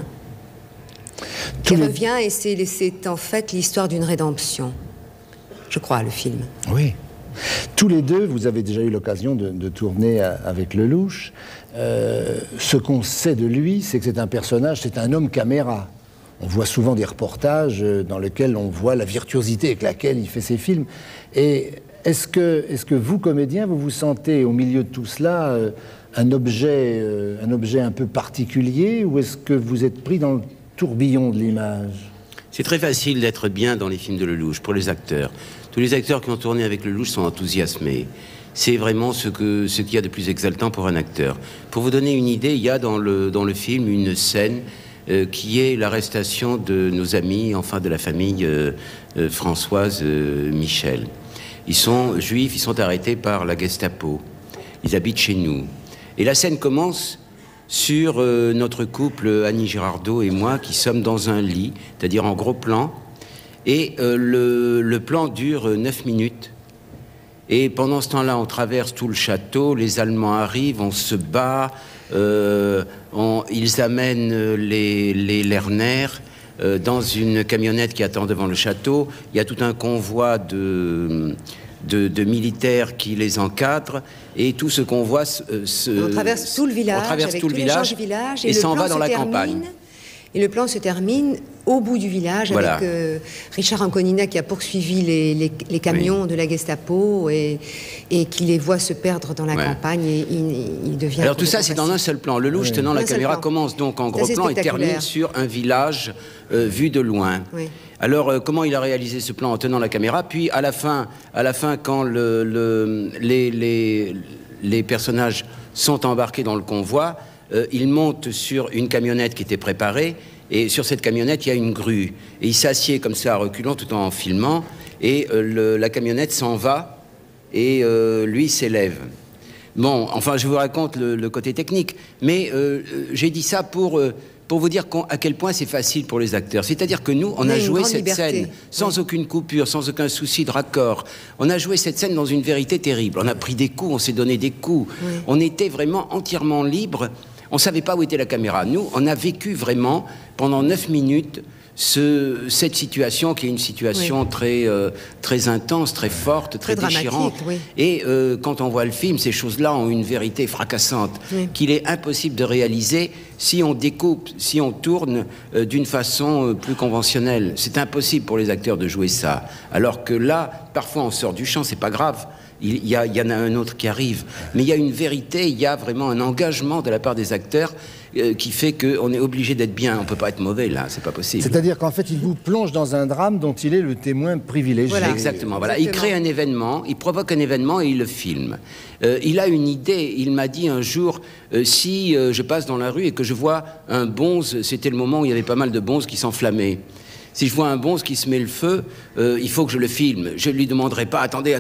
Et c'est en fait l'histoire d'une rédemption, je crois, le film. Oui. Tous les deux, vous avez déjà eu l'occasion de tourner avec Lelouch. Ce qu'on sait de lui, c'est que c'est un personnage, c'est un homme caméra. On voit souvent des reportages dans lesquels on voit la virtuosité avec laquelle il fait ses films. Et est-ce que vous, comédien, vous vous sentez au milieu de tout cela un objet un peu particulier, ou est-ce que vous êtes pris dans le tourbillon de l'image? C'est très facile d'être bien dans les films de Lelouch, pour les acteurs. Tous les acteurs qui ont tourné avec Lelouch sont enthousiasmés. C'est vraiment ce qu'il y a de plus exaltant pour un acteur. Pour vous donner une idée, il y a dans le film une scène qui est l'arrestation de nos amis, enfin de la famille Françoise Michel. Ils sont juifs, ils sont arrêtés par la Gestapo. Ils habitent chez nous. Et la scène commence sur notre couple, Annie Girardot et moi, qui sommes dans un lit, c'est-à-dire en gros plan. Et le plan dure 9 minutes. Et pendant ce temps-là, on traverse tout le château, les Allemands arrivent, on se bat, ils amènent les Lerner dans une camionnette qui attend devant le château. Il y a tout un convoi de militaires qui les encadrent, et tout ce convoi on traverse tout le village, avec tous les gens du village, et s'en va dans la campagne. Et le plan se termine au bout du village, voilà, avec Richard Anconina qui a poursuivi les camions de la Gestapo et qui les voit se perdre dans la campagne, et il devient... Alors tout ça, c'est dans un seul plan. Lelouch, tenant la caméra, commence donc en gros plan et termine sur un village vu de loin. Oui. Alors, comment il a réalisé ce plan? En tenant la caméra, puis à la fin quand les personnages sont embarqués dans le convoi, il monte sur une camionnette qui était préparée, et sur cette camionnette, il y a une grue. Et il s'assied comme ça, reculant, tout en filmant, et la camionnette s'en va, et lui s'élève. Bon, enfin, je vous raconte le côté technique, mais j'ai dit ça pour vous dire à quel point c'est facile pour les acteurs. C'est-à-dire que nous, on a joué cette scène sans aucune coupure, sans aucun souci de raccord. On a joué cette scène dans une vérité terrible. On a pris des coups, on s'est donné des coups. Oui. On était vraiment entièrement libre. On ne savait pas où était la caméra. Nous, on a vécu vraiment, pendant 9 minutes, cette situation qui est une situation très intense, très forte, très déchirante. Oui. Et quand on voit le film, ces choses-là ont une vérité fracassante qu'il est impossible de réaliser si on découpe, si on tourne d'une façon plus conventionnelle. C'est impossible pour les acteurs de jouer ça. Alors que là, parfois on sort du champ, c'est pas grave. Il y en a un autre qui arrive. Mais il y a une vérité, il y a vraiment un engagement de la part des acteurs qui fait qu'on est obligé d'être bien. On ne peut pas être mauvais, là, c'est pas possible. C'est-à-dire qu'en fait, il vous plonge dans un drame dont il est le témoin privilégié. Voilà. Exactement, voilà. Il crée un événement, il provoque un événement et il le filme. Il a une idée, il m'a dit un jour, si je passe dans la rue et que je vois un bonze, c'était le moment où il y avait pas mal de bonzes qui s'enflammaient. Si je vois un bonze qui se met le feu, il faut que je le filme. Je ne lui demanderai pas, attendez,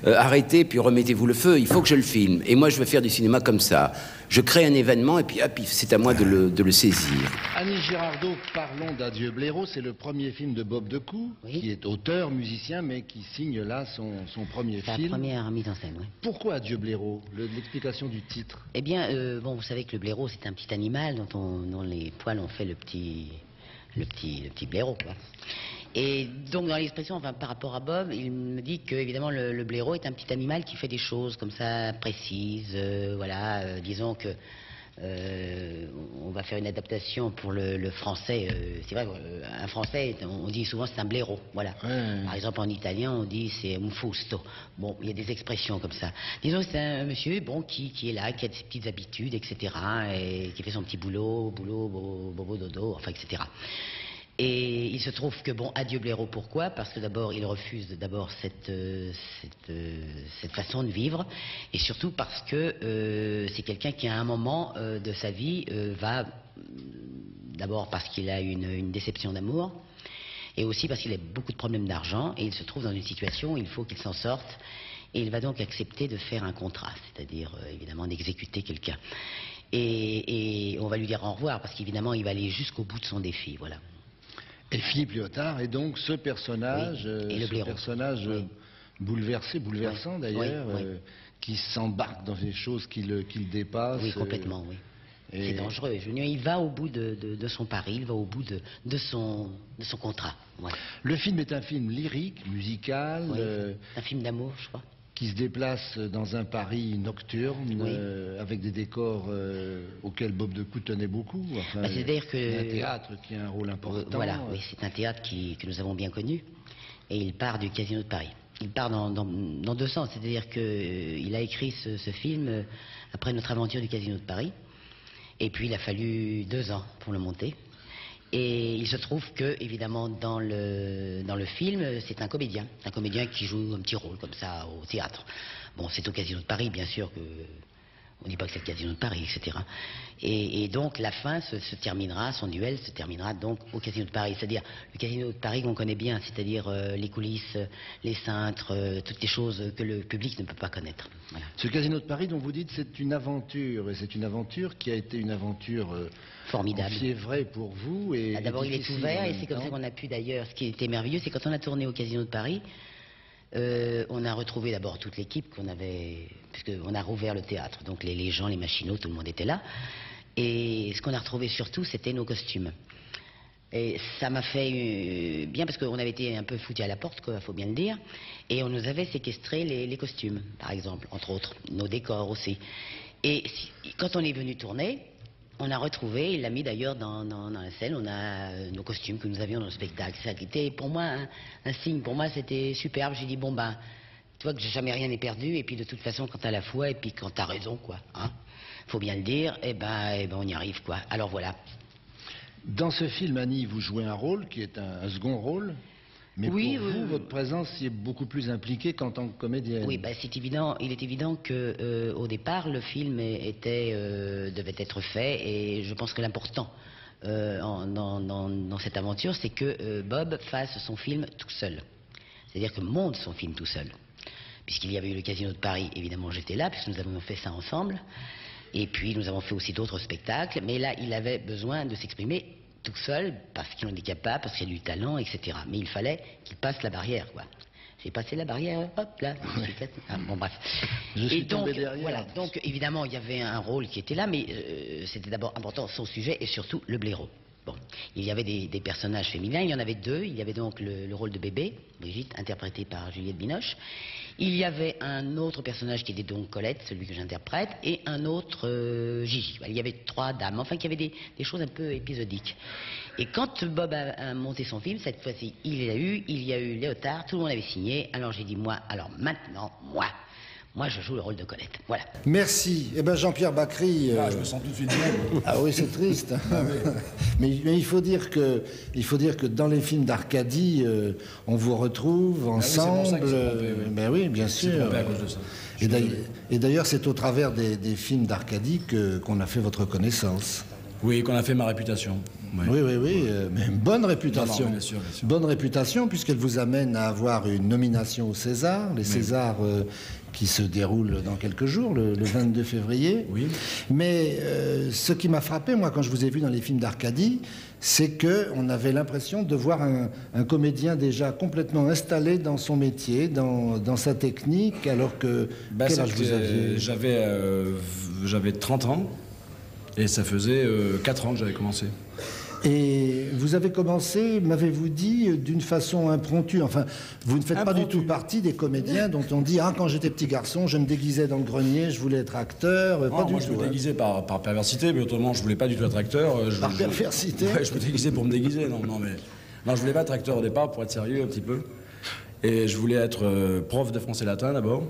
arrêtez, puis remettez-vous le feu. Il faut que je le filme. Et moi, je veux faire du cinéma comme ça. Je crée un événement, et puis hop, c'est à moi de le saisir. Annie Girardot, parlons d'Adieu Blaireau. C'est le premier film de Bob Decou, qui est auteur, musicien, mais qui signe là son premier film. Sa première mise en scène, oui. Pourquoi Adieu Blaireau? L'explication du titre. Eh bien, bon, vous savez que le blaireau, c'est un petit animal dont les poils ont fait le petit blaireau, quoi. Et donc dans l'expression, enfin par rapport à Bob, il me dit que évidemment le blaireau est un petit animal qui fait des choses comme ça précises, voilà, disons que on va faire une adaptation pour le français. C'est vrai qu'un français, on dit souvent c'est un blaireau, voilà. Par exemple en italien on dit c'est un fusto. Bon, il y a des expressions comme ça. Disons que c'est un monsieur bon qui est là, qui a ses petites habitudes, etc. et qui fait son petit boulot, bobo, dodo, enfin etc. Et il se trouve que, bon, adieu blaireau, pourquoi? Parce que d'abord, il refuse d'abord cette façon de vivre, et surtout parce que c'est quelqu'un qui, à un moment de sa vie, va, d'abord parce qu'il a une déception d'amour, et aussi parce qu'il a beaucoup de problèmes d'argent, et il se trouve dans une situation où il faut qu'il s'en sorte. Et il va donc accepter de faire un contrat, c'est-à-dire évidemment d'exécuter quelqu'un. Et on va lui dire au revoir, parce qu'évidemment il va aller jusqu'au bout de son défi, voilà. Et Philippe Léotard est donc ce personnage, oui. Et le blaireau. ce personnage bouleversant d'ailleurs, qui s'embarque dans des choses qui le dépassent. Oui, complètement, oui. C'est dangereux. Il va au bout de son pari, il va au bout de son contrat. Voilà. Le film est un film lyrique, musical. Oui, un film d'amour, je crois. Qui se déplace dans un Paris nocturne, avec des décors auxquels Bob de Coued tenait beaucoup. Enfin, c'est-à-dire que un théâtre qui a un rôle important. Voilà, oui, c'est un théâtre que nous avons bien connu. Et il part du Casino de Paris. Il part dans deux sens. C'est-à-dire qu'il a écrit ce film après notre aventure du Casino de Paris. Et puis il a fallu 2 ans pour le monter. Et il se trouve que, évidemment, dans le film, c'est un comédien qui joue un petit rôle comme ça au théâtre. Bon, c'est au Casino de Paris, bien sûr, que on ne dit pas que c'est le Casino de Paris, etc. Et donc la fin son duel se terminera donc au Casino de Paris. C'est-à-dire le Casino de Paris qu'on connaît bien, c'est-à-dire les coulisses, les cintres, toutes les choses que le public ne peut pas connaître. Voilà. Ce Casino de Paris dont vous dites c'est une aventure, et c'est une aventure qui a été une aventure formidable, vrai pour vous. D'abord il est ouvert, et c'est comme ça qu'on a pu d'ailleurs, ce qui était merveilleux, c'est quand on a tourné au Casino de Paris, on a retrouvé d'abord toute l'équipe qu'on avait, puisqu'on a rouvert le théâtre, donc les gens, les machinaux, tout le monde était là. Et ce qu'on a retrouvé surtout, c'était nos costumes. Et ça m'a fait bien, parce qu'on avait été un peu foutus à la porte, quoi, faut bien le dire. Et on nous avait séquestré les costumes, par exemple, entre autres, nos décors aussi. Et quand on est venu tourner, on a retrouvé, il l'a mis d'ailleurs dans la scène, on a nos costumes que nous avions dans le spectacle. Ça a été pour moi un signe, pour moi c'était superbe. J'ai dit bon ben, tu vois que jamais rien n'est perdu, et puis de toute façon quand t'as la foi, et puis quand t'as raison, quoi, hein, faut bien le dire, et ben on y arrive, quoi. Alors voilà. Dans ce film, Annie, vous jouez un rôle qui est un second rôle, mais oui, pour vous, votre présence y est beaucoup plus impliquée qu'en tant que comédienne. Oui, ben, c'est évident. Il est évident que au départ, le film devait être fait, et je pense que l'important dans cette aventure, c'est que Bob fasse son film tout seul. C'est-à-dire que monte son film tout seul. Puisqu'il y avait eu le Casino de Paris, évidemment j'étais là, puisque nous avons fait ça ensemble. Et puis nous avons fait aussi d'autres spectacles, mais là il avait besoin de s'exprimer tout seul, parce qu'il en est capable, parce qu'il a du talent, etc. Mais il fallait qu'il passe la barrière, quoi. J'ai passé la barrière, hop là, bon bref. Je suis tombé derrière. Voilà, donc évidemment il y avait un rôle qui était là, mais c'était d'abord important son sujet et surtout le blaireau. Bon, il y avait des personnages féminins, il y en avait 2. Il y avait donc le rôle de bébé, Brigitte, interprétée par Juliette Binoche. Il y avait un autre personnage qui était donc Colette, celui que j'interprète, et un autre Gigi. Il y avait 3 dames, enfin qu'il y avait des choses un peu épisodiques. Et quand Bob a monté son film, cette fois-ci, il y a eu Léotard, tout le monde avait signé. Alors j'ai dit maintenant, moi je joue le rôle de Colette. Voilà. Merci. Eh bien Jean-Pierre Bacri... je me sens tout de suite bien. Ah oui, c'est triste. Ah, oui. mais il faut dire que dans les films d'Arcadie, on vous retrouve ensemble. C'est pour ça que trompé, oui. Ben oui, bien sûr. À cause de ça. Et d'ailleurs, c'est au travers des films d'Arcadie qu'on a fait votre connaissance. Oui, qu'on a fait ma réputation. Oui, mais une bonne réputation. Non, bien sûr. Bonne réputation, puisqu'elle vous amène à avoir une nomination au César, les Césars qui se déroulent dans quelques jours, le 22 février. Oui. Mais ce qui m'a frappé, moi, quand je vous ai vu dans les films d'Arcadie, c'est qu'on avait l'impression de voir un comédien déjà complètement installé dans son métier, dans sa technique, alors que... Quel âge vous aviez ? J'avais 30 ans. Et ça faisait 4 ans que j'avais commencé. Et vous avez commencé, m'avez-vous dit, d'une façon impromptue. Enfin, vous ne faites pas du tout partie des comédiens dont on dit « Ah, quand j'étais petit garçon, je me déguisais dans le grenier, je voulais être acteur. » Pas du tout. Je me déguisais par perversité, mais autrement, je voulais pas du tout être acteur. Par perversité ? Ouais, je me déguisais pour me déguiser. Non, je voulais pas être acteur au départ, pour être sérieux un petit peu. Et je voulais être prof de français latin d'abord.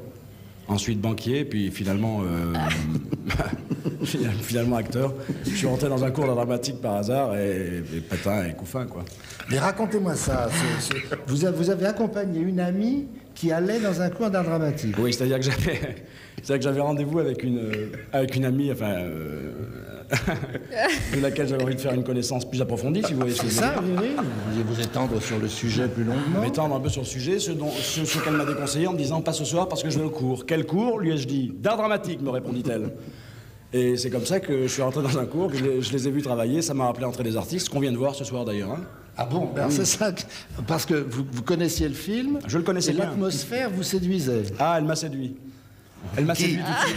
Ensuite banquier, puis finalement... finalement acteur. Je suis rentré dans un cours d'art dramatique par hasard et patin et couffin, quoi. Mais racontez-moi ça. Vous avez accompagné une amie qui allait dans un cours d'art dramatique. Oui, c'est-à-dire que j'avais rendez-vous avec une amie, enfin, de laquelle j'avais envie de faire une connaissance plus approfondie, si vous voyez ce que je veux dire. C'est ça, oui, oui. Vous voulez vous étendre sur le sujet plus longuement. M'étendre un peu sur le sujet, ce qu'elle m'a déconseillé en me disant pas ce soir parce que je vais au cours. Quel cours? Lui ai-je dit. D'art dramatique, me répondit-elle. Et c'est comme ça que je suis rentré dans un cours, que je les ai vus travailler, ça m'a rappelé Entrée des artistes, qu'on vient de voir ce soir d'ailleurs. Hein. Ah bon, ben oui. C'est ça, parce que vous connaissiez le film. Je le connaissais bien. Et l'atmosphère vous séduisait. Ah, elle m'a séduit. Elle m'a séduit tout de suite.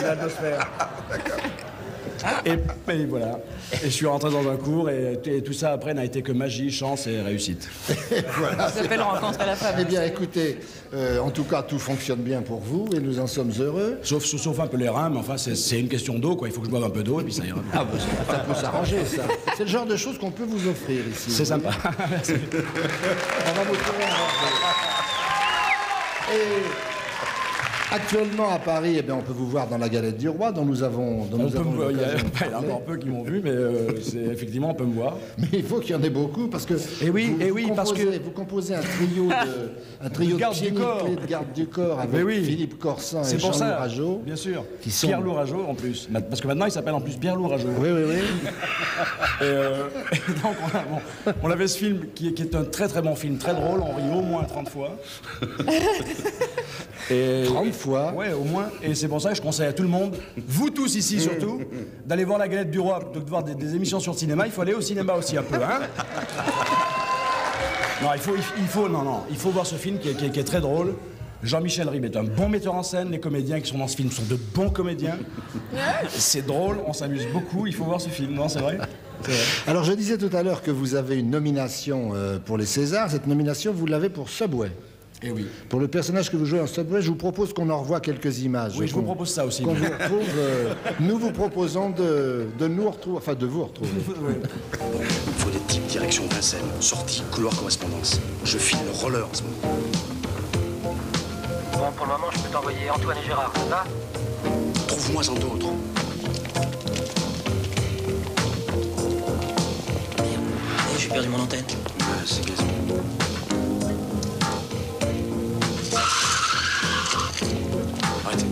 L'atmosphère. D'accord. Et voilà. Et je suis rentré dans un cours et tout ça après n'a été que magie, chance et réussite. Voilà. Ça s'appelle Rencontre à la femme. Eh bien, écoutez, en tout cas, tout fonctionne bien pour vous et nous en sommes heureux. Sauf un peu les reins, mais enfin, c'est une question d'eau, quoi. Il faut que je boive un peu d'eau et puis ça ira. Ah, bah, ça peut s'arranger, ça. C'est le genre de choses qu'on peut vous offrir ici. C'est sympa. Merci. On va vous trouver un verre. Et actuellement à Paris, eh bien, on peut vous voir dans la Galette du Roi, dont nous avons. Il y a encore peu qui m'ont vu, mais effectivement, on peut me voir. Mais il faut qu'il y en ait beaucoup parce que. Vous composez un trio de garde du corps, de garde du corps avec Philippe Corsin et Jean-Louis Rageau. Bien sûr. Pierre-Louis Rageau en plus, parce que maintenant il s'appelle en plus Pierre-Louis Rageau. Oui, oui, oui. Et donc on avait ce film qui est un très très bon film, très drôle. On rit au moins 30 fois. 30 fois. Ouais, au moins. Et c'est pour ça que je conseille à tout le monde, vous tous ici surtout, d'aller voir La Galette du Roi plutôt que de voir des émissions sur le cinéma. Il faut aller au cinéma aussi un peu, hein. Non, il faut voir ce film qui est très drôle. Jean-Michel Ribes est un bon metteur en scène. Les comédiens qui sont dans ce film sont de bons comédiens. C'est drôle, on s'amuse beaucoup. Il faut voir ce film, non, c'est vrai? Alors, je disais tout à l'heure que vous avez une nomination pour les Césars. Cette nomination, vous l'avez pour Subway. Eh oui. Pour le personnage que vous jouez en Subway, je vous propose qu'on en revoie quelques images. Oui, je vous propose ça aussi. Qu'on vous retrouve, nous vous proposons de nous retrouver, enfin de vous retrouver. Il faut des types direction Vincennes, sortie, couloir correspondance. Je file le roller en ce moment. Bon, pour le moment, je peux t'envoyer Antoine et Gérard, ça va? Trouve-moi-en d'autres. J'ai perdu mon antenne. C'est gazon. Arrêtez.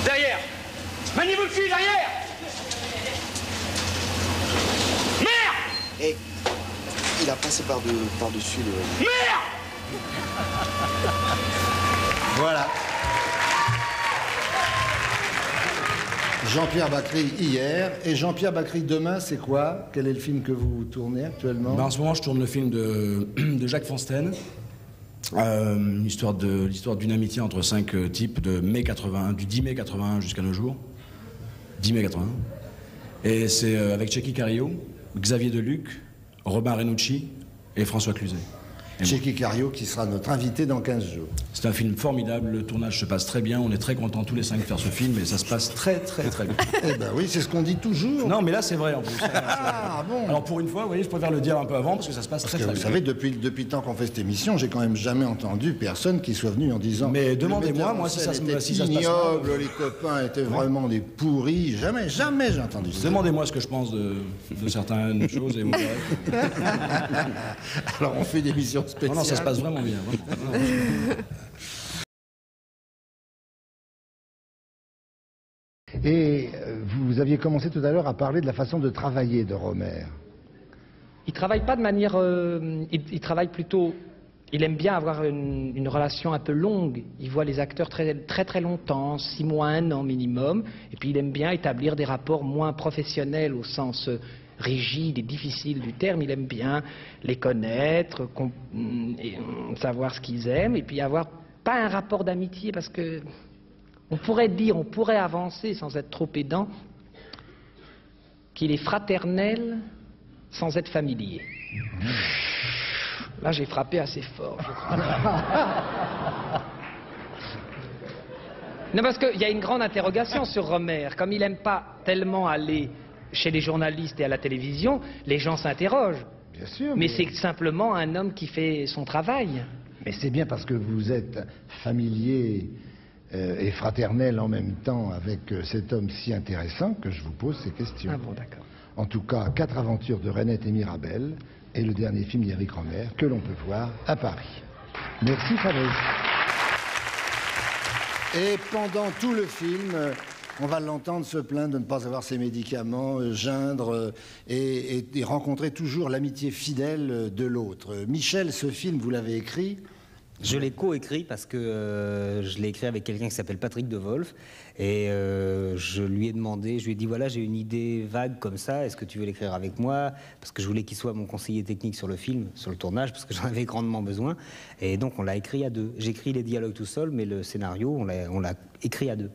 Derrière! Maniez-vous le cul, derrière! Merde! Et il a passé par-dessus le... Merde! Voilà. Jean-Pierre Bacry hier. Et Jean-Pierre Bacry demain, c'est quoi? Quel est le film que vous tournez actuellement? En ce moment, je tourne le film de Jacques Fonsten. L'histoire d'une amitié entre 5 types de mai 81, du 10 mai 81 jusqu'à nos jours. 10 mai 81. Et c'est avec Tchéky Cario, Xavier Deluc, Robin Renucci et François Cluzet. Tchéky Cario qui sera notre invité dans 15 jours. C'est un film formidable, le tournage se passe très bien, on est très contents tous les 5 de faire ce film et ça se passe très bien. Eh ben oui, c'est ce qu'on dit toujours. Non, mais là c'est vrai en plus. Ah bon. Alors pour une fois, vous voyez, je préfère le dire un peu avant parce que ça se passe très bien. Vous savez, depuis le temps qu'on fait cette émission, j'ai quand même jamais entendu personne qui soit venu en disant. Mais demandez-moi, moi si ça se passe ignoble, les copains étaient vraiment des pourris. Jamais j'ai entendu ça. Demandez-moi ce que je pense de certaines choses et vous verrez. Alors on fait des émissions spéciales. Non, ça se passe vraiment bien. Et vous aviez commencé tout à l'heure à parler de la façon de travailler de Rohmer. Il travaille pas de manière... il travaille plutôt... Il aime bien avoir une relation un peu longue. Il voit les acteurs très longtemps, 6 mois, 1 an minimum. Et puis il aime bien établir des rapports moins professionnels au sens rigide et difficile du terme. Il aime bien les connaître, savoir ce qu'ils aiment. Et puis avoir pas un rapport d'amitié, parce que on pourrait avancer sans être trop pédant, qu'il est fraternel sans être familier. Là, j'ai frappé assez fort, je crois. Non, parce qu'il y a une grande interrogation sur Rohmer. Comme il n'aime pas tellement aller chez les journalistes et à la télévision, les gens s'interrogent. Bien sûr. Mais c'est simplement un homme qui fait son travail. Mais c'est bien parce que vous êtes familier et fraternel en même temps avec cet homme si intéressant que je vous pose ces questions. Ah bon, d'accord. En tout cas, 4 aventures de Renette et Mirabel et le dernier film d'Éric Rohmer que l'on peut voir à Paris. Merci Fabrice. Et pendant tout le film, on va l'entendre se plaindre de ne pas avoir ses médicaments, geindre et rencontrer toujours l'amitié fidèle de l'autre. Michel, ce film, vous l'avez écrit? Je l'ai co-écrit parce que je l'ai écrit avec quelqu'un qui s'appelle Patrick De Wolf et je lui ai demandé, je lui ai dit voilà, j'ai une idée vague comme ça, est-ce que tu veux l'écrire avec moi? Parce que je voulais qu'il soit mon conseiller technique sur le film, sur le tournage, parce que j'en avais grandement besoin. Et donc on l'a écrit à 2. J'écris les dialogues tout seul, mais le scénario, on l'a écrit à 2.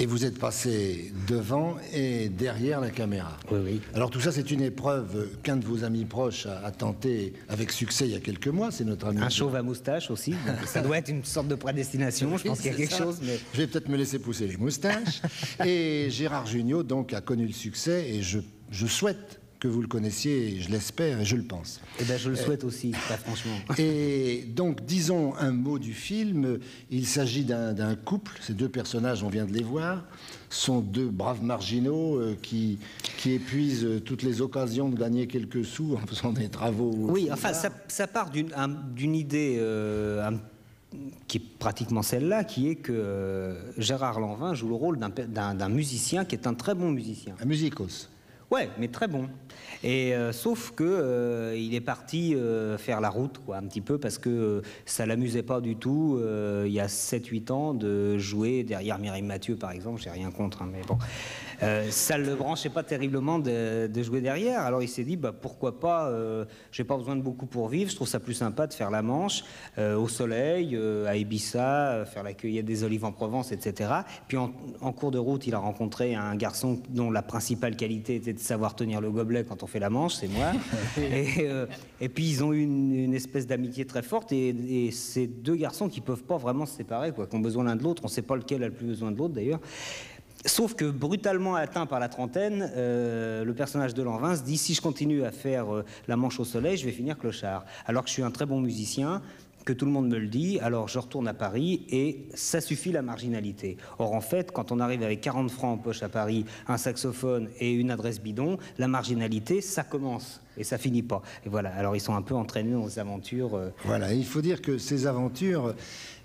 Et vous êtes passé devant et derrière la caméra. Oui, oui. Alors tout ça, c'est une épreuve qu'un de vos amis proches a tenté avec succès il y a quelques mois. C'est notre ami. Un chauve à moustache aussi. Donc ça doit être une sorte de prédestination. Je pense qu'il y a quelque chose. Mais... Je vais peut-être me laisser pousser les moustaches. Et Gérard Jugnot, donc, a connu le succès et je souhaite que vous le connaissiez, je l'espère et je le pense. Eh bien, je le souhaite aussi, pas franchement. Et donc, disons un mot du film. Il s'agit d'un couple. Ces 2 personnages, on vient de les voir, sont 2 braves marginaux qui épuisent toutes les occasions de gagner quelques sous en faisant des travaux. Oui, enfin, ça part d'une idée qui est pratiquement celle-là, qui est que Gérard Lanvin joue le rôle d'un musicien qui est un très bon musicien. Un musicos. Ouais, mais très bon. Et sauf que il est parti faire la route, quoi, un petit peu, parce que ça l'amusait pas du tout, il y a 7-8 ans, de jouer derrière Mireille Mathieu, par exemple. J'ai rien contre, hein, mais bon. Ça le branchait pas terriblement de jouer derrière. Alors il s'est dit, bah, pourquoi pas, j'ai pas besoin de beaucoup pour vivre, je trouve ça plus sympa de faire la Manche, au soleil, à Ibiza, faire la cueillette des olives en Provence, etc. Puis en cours de route, il a rencontré un garçon dont la principale qualité était de savoir tenir le gobelet quand on fait la Manche, c'est moi. Et puis ils ont eu une espèce d'amitié très forte, et ces 2 garçons qui peuvent pas vraiment se séparer, quoi, qui ont besoin l'un de l'autre. On sait pas lequel a le plus besoin de l'autre d'ailleurs. Sauf que brutalement atteint par la trentaine, le personnage de Lanvin se dit, si je continue à faire la Manche au soleil, je vais finir clochard. Alors que je suis un très bon musicien, que tout le monde me le dit, alors je retourne à Paris et ça suffit la marginalité. Or en fait, quand on arrive avec 40 francs en poche à Paris, un saxophone et une adresse bidon, la marginalité, ça commence et ça finit pas. Et voilà, alors ils sont un peu entraînés dans ces aventures. Voilà, il faut dire que ces aventures,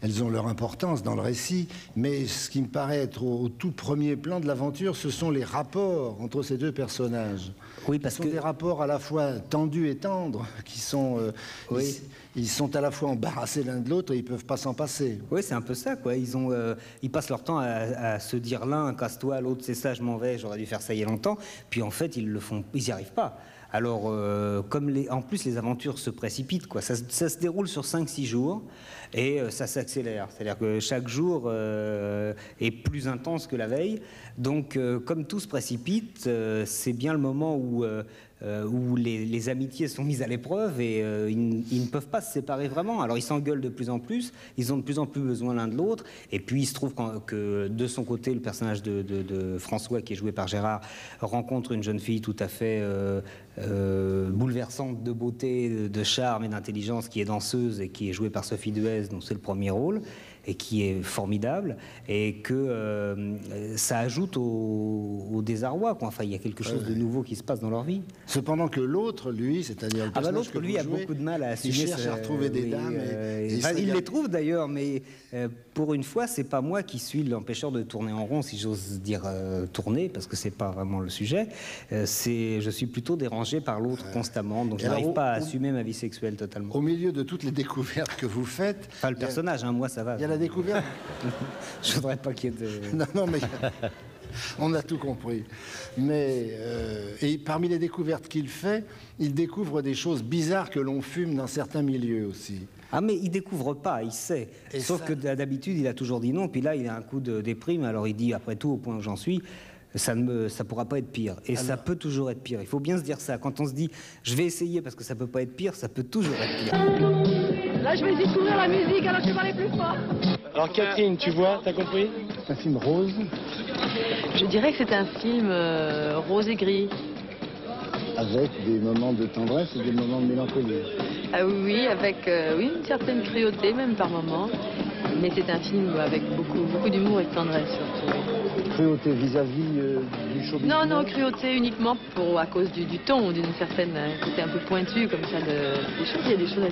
elles ont leur importance dans le récit, mais ce qui me paraît être au tout premier plan de l'aventure, ce sont les rapports entre ces 2 personnages. Oui, parce que des rapports à la fois tendus et tendres, qui sont... oui. Ils sont à la fois embarrassés l'un de l'autre et ils peuvent pas s'en passer. Oui, c'est un peu ça, quoi. Ils passent leur temps à se dire l'un, casse-toi, l'autre, c'est ça, je m'en vais, j'aurais dû faire ça il y a longtemps. Puis en fait, ils n'y arrivent pas. Alors, en plus, les aventures se précipitent, quoi. Ça se déroule sur 5-6 jours et ça s'accélère. C'est-à-dire que chaque jour est plus intense que la veille. Donc, comme tout se précipite, c'est bien le moment où les amitiés sont mises à l'épreuve et ils ne peuvent pas se séparer vraiment. Alors ils s'engueulent de plus en plus, ils ont de plus en plus besoin l'un de l'autre, et puis il se trouve que de son côté, le personnage de François, qui est joué par Gérard, rencontre une jeune fille tout à fait bouleversante de beauté, de charme et d'intelligence, qui est danseuse et qui est jouée par Sophie Duez, dont c'est le premier rôle, et qui est formidable, et que ça ajoute au désarroi, quoi. Enfin, il y a quelque chose de nouveau qui se passe dans leur vie. Cependant que l'autre, lui, c'est-à-dire le personnage l'autre, que lui, vous a jouez, beaucoup de mal à assumer. il cherche à retrouver des dames. Il les trouve d'ailleurs, mais pour une fois, c'est pas moi qui suis l'empêcheur de tourner en rond, si j'ose dire tourner, parce que c'est pas vraiment le sujet. Je suis plutôt dérangé par l'autre constamment, donc je n'arrive pas à assumer ma vie sexuelle totalement. Au milieu de toutes les découvertes que vous faites... Enfin, le personnage, moi, ça va. Il y a la découverte. Je voudrais pas qu'il y ait de... Non, mais... On a tout compris. Mais et parmi les découvertes qu'il fait, il découvre des choses bizarres que l'on fume dans certains milieux aussi. Ah mais il découvre pas, il sait. Sauf que d'habitude, il a toujours dit non. Puis là, il a un coup de déprime. Alors il dit, après tout, au point où j'en suis, ça pourra pas être pire. Et ça peut toujours être pire. Il faut bien se dire ça. Quand on se dit, je vais essayer parce que ça peut pas être pire, ça peut toujours être pire. Là, je vais découvrir la musique, alors je vais parler plus fort. Alors Catherine, tu vois, t'as compris? C'est un film rose. Je dirais que c'est un film rose et gris. Avec des moments de tendresse et des moments de mélancolie. Ah oui, avec une certaine cruauté même par moments. Mais c'est un film avec beaucoup d'humour et de tendresse surtout. Cruauté vis-à-vis du show business? Non, cruauté uniquement à cause du ton, d'une certaine côté un peu pointu comme ça des choses. Il y a des choses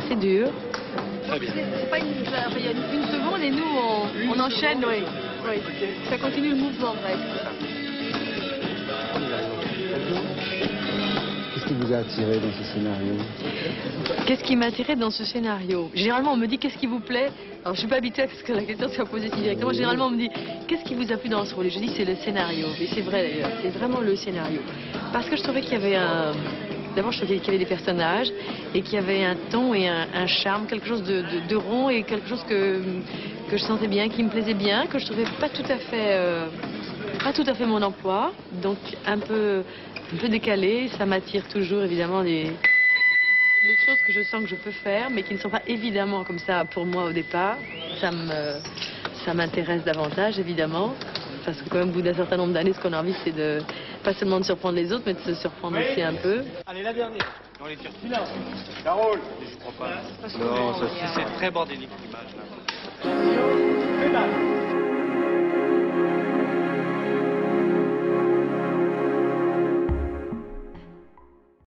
assez dures. C'est pas il y a une seconde et nous on enchaîne, oui. Ça continue le mouvement, bref. Qu'est-ce qui vous a attiré dans ce scénario? Qu'est-ce qui m'a attiré dans ce scénario? Généralement, on me dit qu'est-ce qui vous plaît? Alors, je suis pas habituée à ce que la question soit posée si directement. Généralement, on me dit qu'est-ce qui vous a plu dans ce rôle? Et je dis c'est le scénario. Et c'est vrai d'ailleurs, c'est vraiment le scénario. Parce que je trouvais qu'il y avait D'abord, je trouvais qu'il y avait des personnages et qu'il y avait un ton et un charme, quelque chose de rond et quelque chose que je sentais bien, qui me plaisait bien, que je trouvais pas tout à fait mon emploi, donc un peu décalé. Ça m'attire toujours évidemment des choses que je sens que je peux faire, mais qui ne sont pas évidemment comme ça pour moi au départ. Ça m'intéresse davantage évidemment. Parce que quand même, au bout d'un certain nombre d'années, ce qu'on a envie, c'est pas seulement de surprendre les autres, mais de se surprendre aussi un peu. Allez, la dernière. Dans les tirs. Silence. Carole. Je crois pas. Non, c'est très bordélique l'image là.